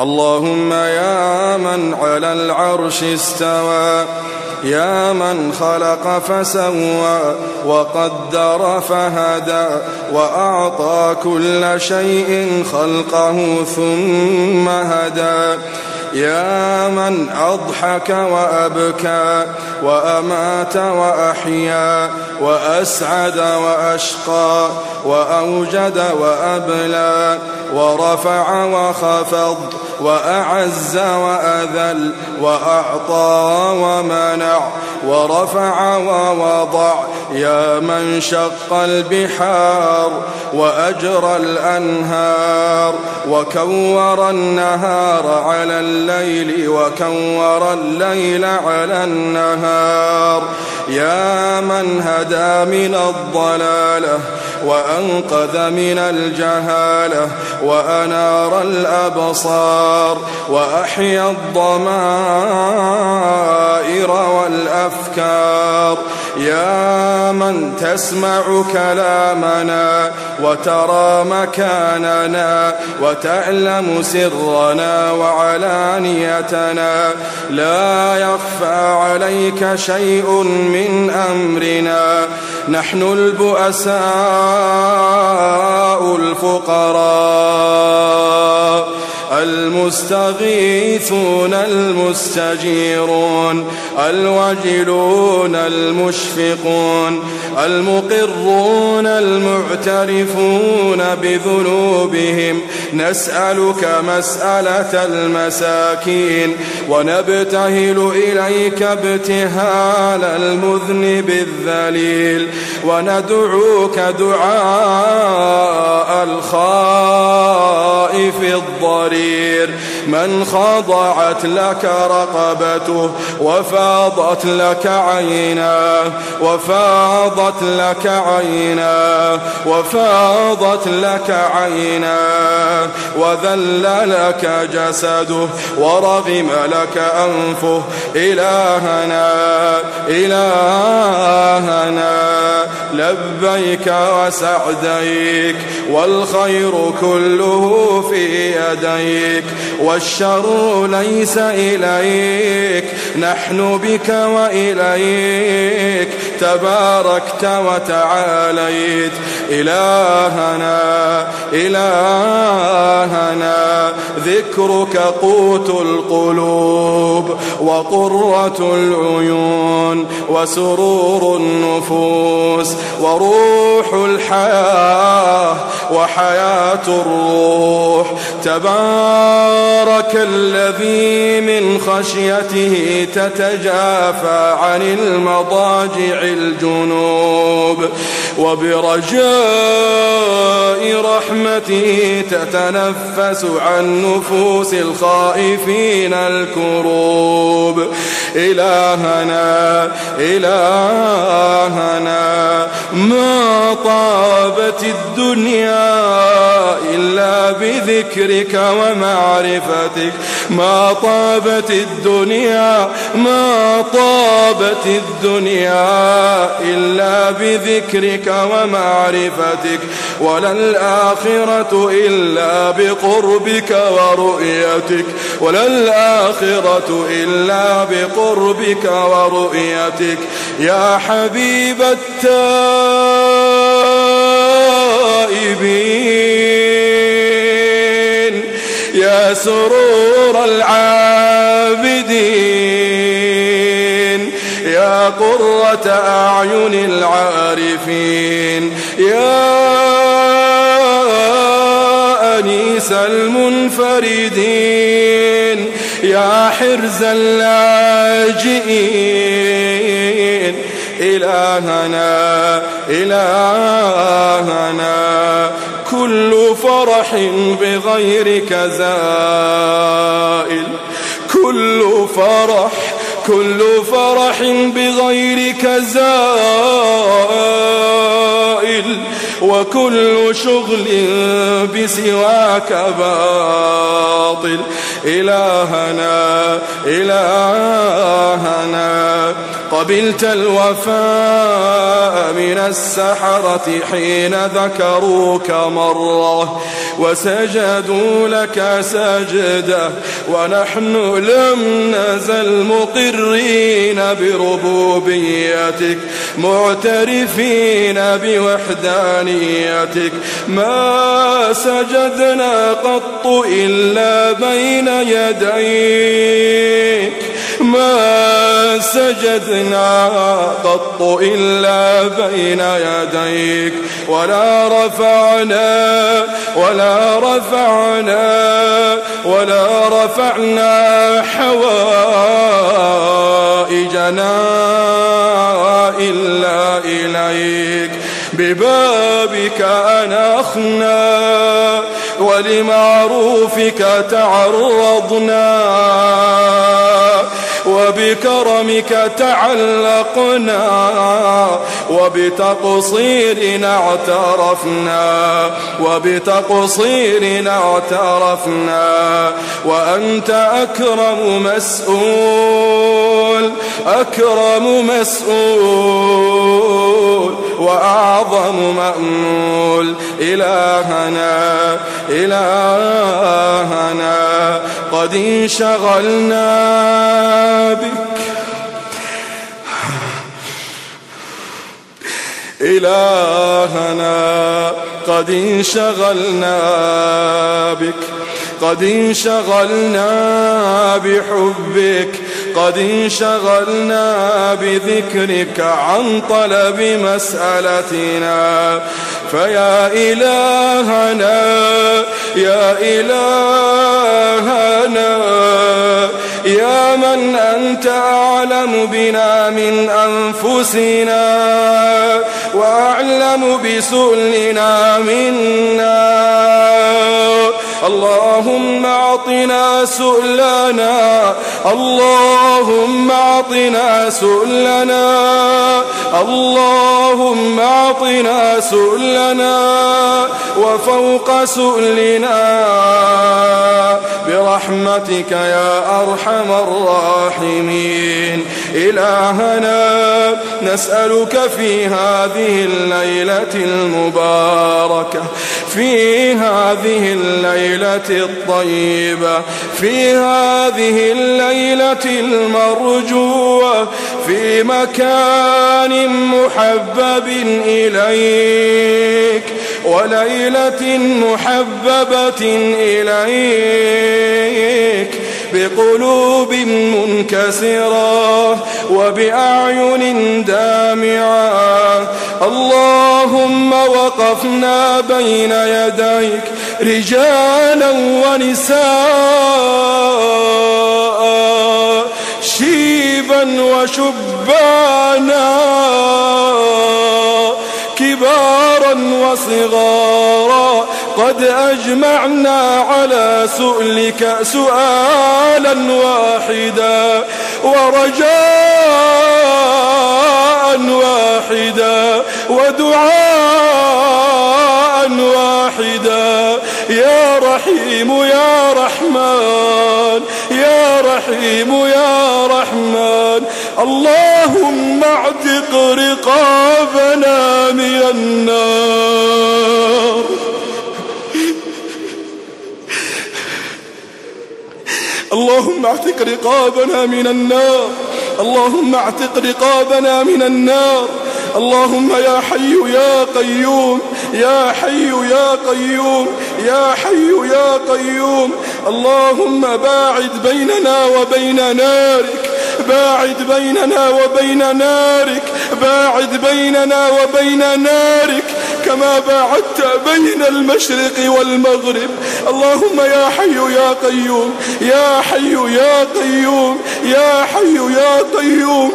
اللهم يا من على العرش استوى، يا من خلق فسوى وقدر فهدى، وأعطى كل شيء خلقه ثم هدى، يا من أضحك وأبكى وأمات وأحيا وأسعد وأشقى وأوجد وأبلى ورفع وخفض وأعز وأذل وأعطى ومنع ورفع ووضع، يا من شق البحار وأجرى الأنهار وكور النهار على الليل وكور الليل على النهار، يا من هدى من الضلالة وأنقذ من الجهالة وأنار الأبصار وأحيا الضمائر والأفكار، يا من تسمع كلامنا وترى مكاننا وتعلم سرنا وعلانيتنا، لا يخفى عليك شيء من أمرنا، نحن البؤساء الفقراء المستغيثون المستجيرون الوجلون المشفقون المقرون المعترفون بذنوبهم، نسألك مسألة المساكين ونبتهل إليك ابتهال المذنب الذليل، وندعوك دعاء الخائف الضرير من خضعت لك رقبته وفاضت لك عيناه وفاضت لك عيناه وفاضت لك عيناه وذل لك جسده ورغم لك أنفه، إلهنا إلهنا لبيك وسعديك، والخير كله في يديك والشر ليس إليك، نحن بك وإليك تباركت وتعاليت، إلهنا إلهنا ذكرك قوت القلوب وقرة العيون وسرور النفوس وروح الحياة وحياة الروح، تبارك الذي من خشيته تتجافى عن المضاجع الجنوب، وبرجاء رحمته تتنفس عن نفوس الخائفين الكروب، إلهنا إلهنا ما طابت الدنيا إلا بذكرك ومعرفتك، ما طابت الدنيا ما طابت الدنيا إلا بذكرك ومعرفتك، ولا الآخرة إلا بقربك ورؤيتك، ولا الآخرة إلا بقربك ورؤيتك، يا حبيب التائبين، يا سرور العابدين، يا قرة أعين العارفين، يا أنيس المنفردين، يا حرز اللاجئين، إلهنا إلهنا كل فرح بغيرك زائل، كل فرح بغيرك زائل، وكل شغل بسواك باطل، إلهنا إلهنا قبلت الوفاء من السحرة حين ذكروك مرة وسجدوا لك سجدة، ونحن لم نزل مقرين بربوبيتك معترفين بوحدانيتك، ما سجدنا قط إلا بين يديك، ما سجدنا قط إلا بين يديك، ولا رفعنا حوائجنا إلا إليك، ببابك أنخنا ولمعروفك تعرضنا، وبكرمك تعلقنا، وبتقصيرنا اعترفنا، وأنت أكرم مسؤول وأعظم مأمول. إلهنا قد انشغلنا بك، إلهنا قد انشغلنا بك، قد انشغلنا بحبك، قد انشغلنا بذكرك عن طلب مسألتنا، فيا إلهنا يا إلهنا يا من أنت أعلم بنا من أنفسنا وأعلم بسؤلنا منا، اللهم أعطنا سؤلنا، اللهم أعطنا سؤلنا، اللهم أعطنا سؤلنا وفوق سؤلنا برحمتك يا أرحم الراحمين. إلهنا نسألك في هذه الليلة المباركة، في هذه الليلة الطيبة، في هذه الليلة المرجوة، في مكان محبب إليك وليلة محببة إليك، بقلوب منكسرة وبأعين دامعة، اللهم وقفنا بين يديك رجالا ونساء، شيبا وشبانا، كبارا وصغارا، قد أجمعنا على سؤلك سؤالا واحدا ورجاء واحدا ودعاء واحدا، يا رحيم يا رحمن، يا رحيم يا رحمن، اللهم اعتق رقابنا من النار، اللهم اعتق رقابنا من النار، اللهم اعتق رقابنا من النار، اللهم يا حي يا قيوم، يا حي يا قيوم، يا حي يا قيوم، اللهم باعد بيننا وبين نارك، باعد بيننا وبين نارك، باعد بيننا وبين نارك كما باعدت بين المشرق والمغرب، اللهم يا حي يا قيوم، يا حي يا قيوم، يا حي يا قيوم.